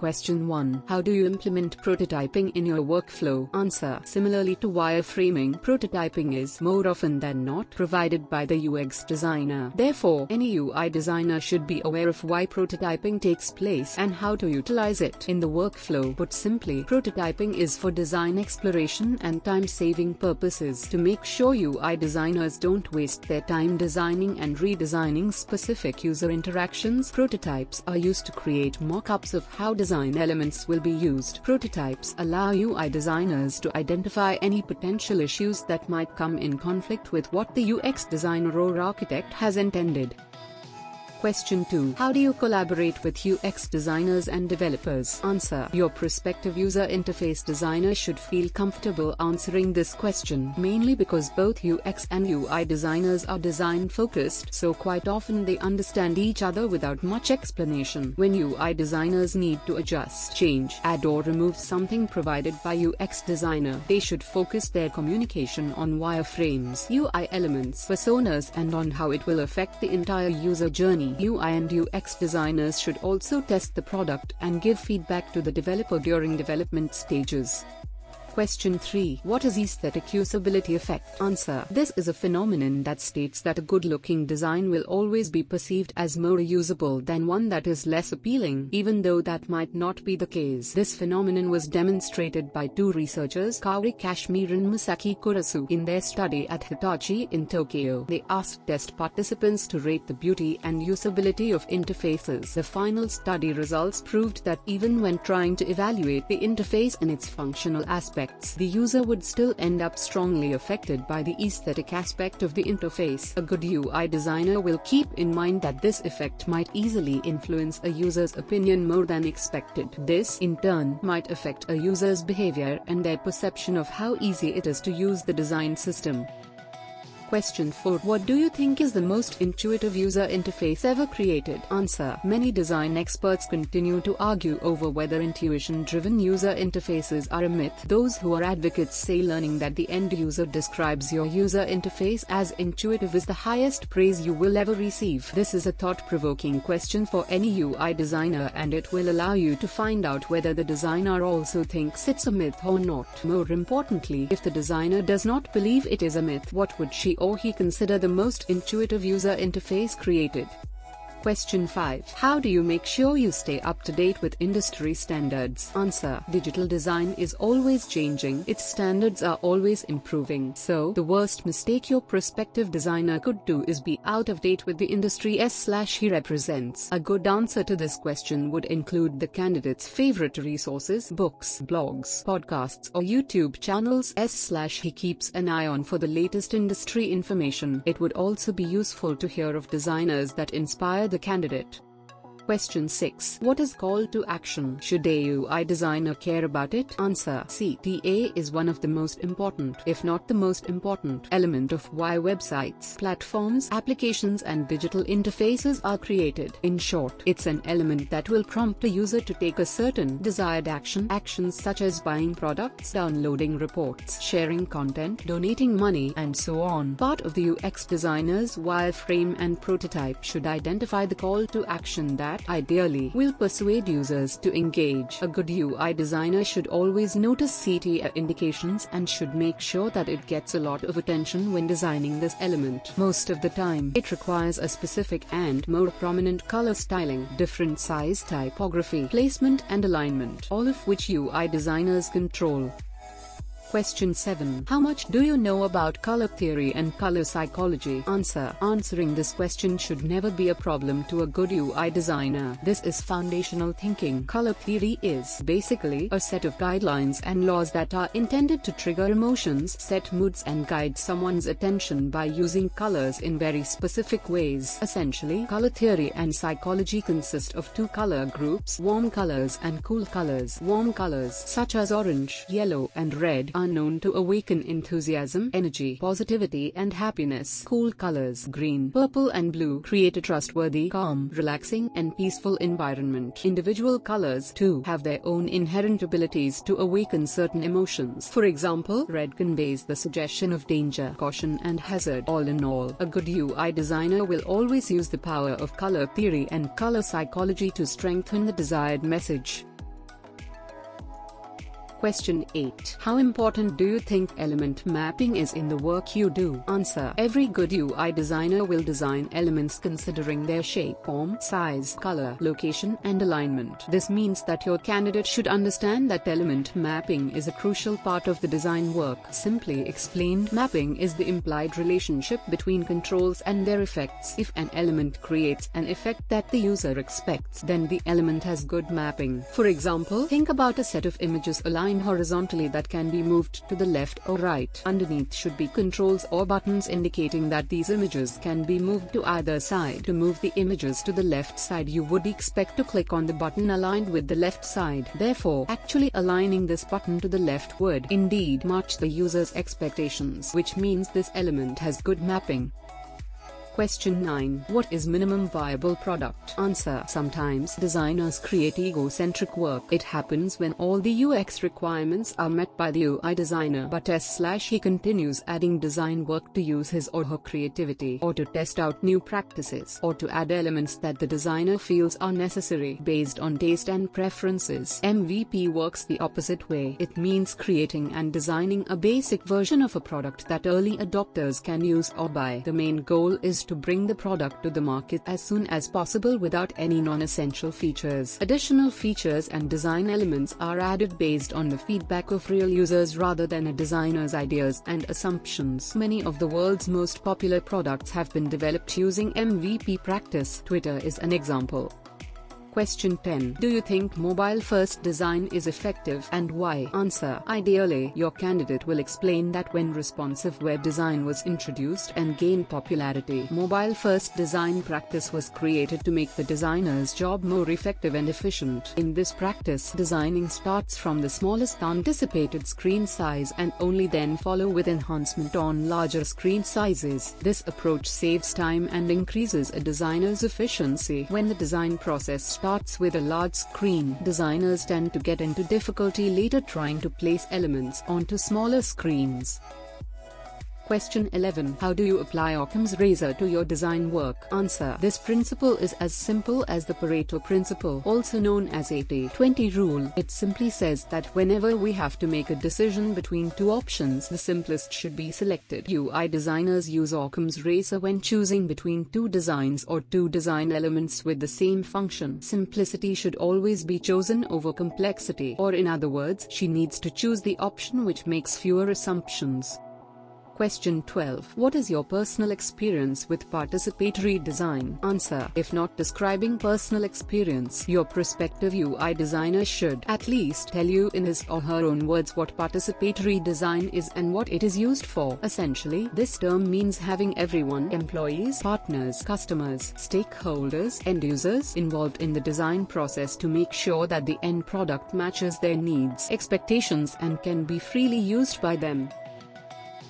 Question 1. How do you implement prototyping in your workflow? Answer. Similarly to wireframing, prototyping is more often than not provided by the UX designer. Therefore, any UI designer should be aware of why prototyping takes place and how to utilize it in the workflow. Put simply, prototyping is for design exploration and time-saving purposes. To make sure UI designers don't waste their time designing and redesigning specific user interactions, prototypes are used to create mock-ups of how design elements will be used. Prototypes allow UI designers to identify any potential issues that might come in conflict with what the UX designer or architect has intended. Question 2. How do you collaborate with UX designers and developers? Answer. Your prospective user interface designer should feel comfortable answering this question, mainly because both UX and UI designers are design-focused, so quite often they understand each other without much explanation. When UI designers need to adjust, change, add or remove something provided by UX designer, they should focus their communication on wireframes, UI elements, personas, and on how it will affect the entire user journey. UI and UX designers should also test the product and give feedback to the developer during development stages. Question 3. What is Aesthetic-Usability Effect? Answer. This is a phenomenon that states that a good-looking design will always be perceived as more usable than one that is less appealing, even though that might not be the case. This phenomenon was demonstrated by two researchers, Kaori Kashmir and Masaki Kurasu, in their study at Hitachi in Tokyo. They asked test participants to rate the beauty and usability of interfaces. The final study results proved that even when trying to evaluate the interface and its functional aspects, the user would still end up strongly affected by the aesthetic aspect of the interface. A good UI designer will keep in mind that this effect might easily influence a user's opinion more than expected. This, in turn, might affect a user's behavior and their perception of how easy it is to use the design system. Question 4. What do you think is the most intuitive user interface ever created? Answer. Many design experts continue to argue over whether intuition-driven user interfaces are a myth. Those who are advocates say learning that the end user describes your user interface as intuitive is the highest praise you will ever receive. This is a thought-provoking question for any UI designer, and it will allow you to find out whether the designer also thinks it's a myth or not. More importantly, if the designer does not believe it is a myth, what would she or he consider the most intuitive user interface created? Question 5. How do you make sure you stay up to date with industry standards? Answer. Digital design is always changing, its standards are always improving. So, the worst mistake your prospective designer could do is be out of date with the industry he represents. A good answer to this question would include the candidate's favorite resources, books, blogs, podcasts, or YouTube channels he keeps an eye on for the latest industry information. It would also be useful to hear of designers that inspire the candidate. Question 6. What is call to action? Should a UI designer care about it? Answer. CTA is one of the most important, if not the most important, element of why websites, platforms, applications and digital interfaces are created. In short, it's an element that will prompt a user to take a certain desired action. Actions such as buying products, downloading reports, sharing content, donating money, and so on. Part of the UX designer's wireframe and prototype should identify the call to action that, ideally, will persuade users to engage. A good UI designer should always notice CTA indications and should make sure that it gets a lot of attention when designing this element. Most of the time, it requires a specific and more prominent color styling, different size typography, placement and alignment, all of which UI designers control. Question 7. How much do you know about color theory and color psychology? Answer. Answering this question should never be a problem to a good UI designer. This is foundational thinking. Color theory is basically a set of guidelines and laws that are intended to trigger emotions, set moods and guide someone's attention by using colors in very specific ways. Essentially, color theory and psychology consist of two color groups, warm colors and cool colors. Warm colors, such as orange, yellow and red, are known to awaken enthusiasm, energy, positivity and happiness. Cool colors, green, purple and blue, create a trustworthy, calm, relaxing and peaceful environment. Individual colors, too, have their own inherent abilities to awaken certain emotions. For example, red conveys the suggestion of danger, caution and hazard. All in all, a good UI designer will always use the power of color theory and color psychology to strengthen the desired message. Question 8. How important do you think element mapping is in the work you do? Answer. Every good UI designer will design elements considering their shape, form, size, color, location, and alignment. This means that your candidate should understand that element mapping is a crucial part of the design work. Simply explained, mapping is the implied relationship between controls and their effects. If an element creates an effect that the user expects, then the element has good mapping. For example, think about a set of images aligned horizontally that can be moved to the left or right. Underneath should be controls or buttons indicating that these images can be moved to either side. To move the images to the left side, you would expect to click on the button aligned with the left side. Therefore, actually aligning this button to the left would indeed match the user's expectations, which means this element has good mapping. Question 9. What is minimum viable product? Answer. Sometimes designers create ego-centric work. It happens when all the UX requirements are met by the UI designer, but he continues adding design work to use his or her creativity, or to test out new practices, or to add elements that the designer feels are necessary based on taste and preferences. MVP works the opposite way. It means creating and designing a basic version of a product that early adopters can use or buy. The main goal is to bring the product to the market as soon as possible without any non-essential features. Additional features and design elements are added based on the feedback of real users rather than a designer's ideas and assumptions. Many of the world's most popular products have been developed using MVP practice. Twitter is an example. Question 10. Do you think mobile-first design is effective, and why? Answer. Ideally, your candidate will explain that when responsive web design was introduced and gained popularity, mobile-first design practice was created to make the designer's job more effective and efficient. In this practice, designing starts from the smallest anticipated screen size and only then follow with enhancement on larger screen sizes. This approach saves time and increases a designer's efficiency. When the design process starts with a large screen, designers tend to get into difficulty later trying to place elements onto smaller screens. Question 11. How do you apply Occam's razor to your design work? Answer. This principle is as simple as the Pareto principle, also known as 80-20 rule. It simply says that whenever we have to make a decision between two options, the simplest should be selected. UI designers use Occam's razor when choosing between two designs or two design elements with the same function. Simplicity should always be chosen over complexity, or in other words, she needs to choose the option which makes fewer assumptions. Question 12. What is your personal experience with participatory design? Answer. If not describing personal experience, your prospective UI designer should at least tell you in his or her own words what participatory design is and what it is used for. Essentially, this term means having everyone, employees, partners, customers, stakeholders, end users, involved in the design process to make sure that the end product matches their needs, expectations, and can be freely used by them.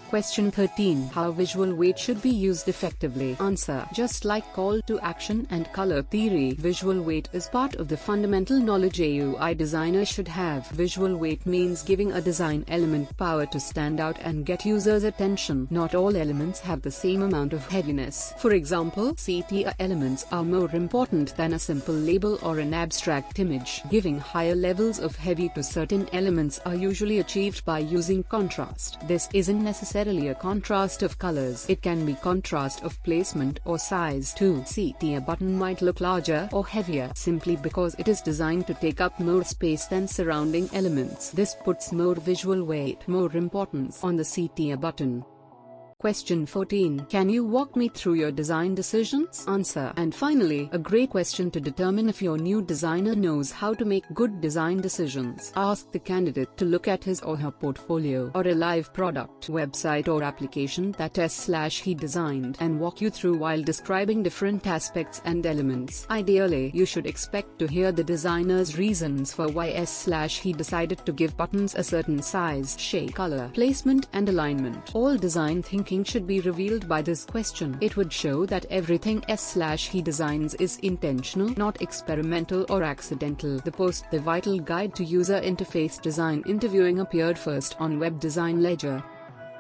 Question 13. How visual weight should be used effectively? Answer. Just like call to action and color theory, visual weight is part of the fundamental knowledge a UI designer should have. Visual weight means giving a design element power to stand out and get users' attention. Not all elements have the same amount of heaviness. For example, CTA elements are more important than a simple label or an abstract image. Giving higher levels of heavy to certain elements are usually achieved by using contrast. This isn't necessarily a contrast of colors. It can be contrast of placement or size too. CTA button might look larger or heavier simply because it is designed to take up more space than surrounding elements. This puts more visual weight, more importance on the CTA button. Question 14. Can you walk me through your design decisions? Answer. And finally, a great question to determine if your new designer knows how to make good design decisions. Ask the candidate to look at his or her portfolio or a live product, website or application that he designed and walk you through while describing different aspects and elements. Ideally, you should expect to hear the designer's reasons for why he decided to give buttons a certain size, shape, color, placement, and alignment. All design thinking should be revealed by this question. It would show that everything he designs is intentional, not experimental or accidental. The post The Vital Guide to User Interface Design Interviewing appeared first on Web Design Ledger.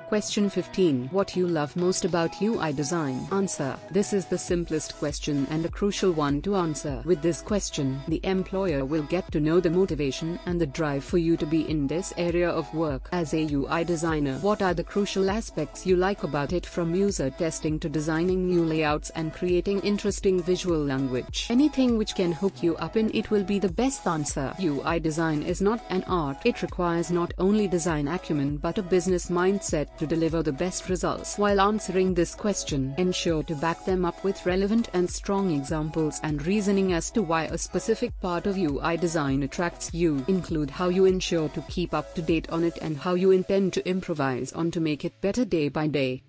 Question 15. What you love most about UI design? Answer. This is the simplest question and a crucial one to answer. With this question, the employer will get to know the motivation and the drive for you to be in this area of work. As a UI designer, what are the crucial aspects you like about it, from user testing to designing new layouts and creating interesting visual language? Anything which can hook you up in it will be the best answer. UI design is not an art. It requires not only design acumen but a business mindset to deliver the best results. While answering this question, ensure to back them up with relevant and strong examples and reasoning as to why a specific part of UI design attracts you. Include how you ensure to keep up to date on it and how you intend to improvise on to make it better day by day.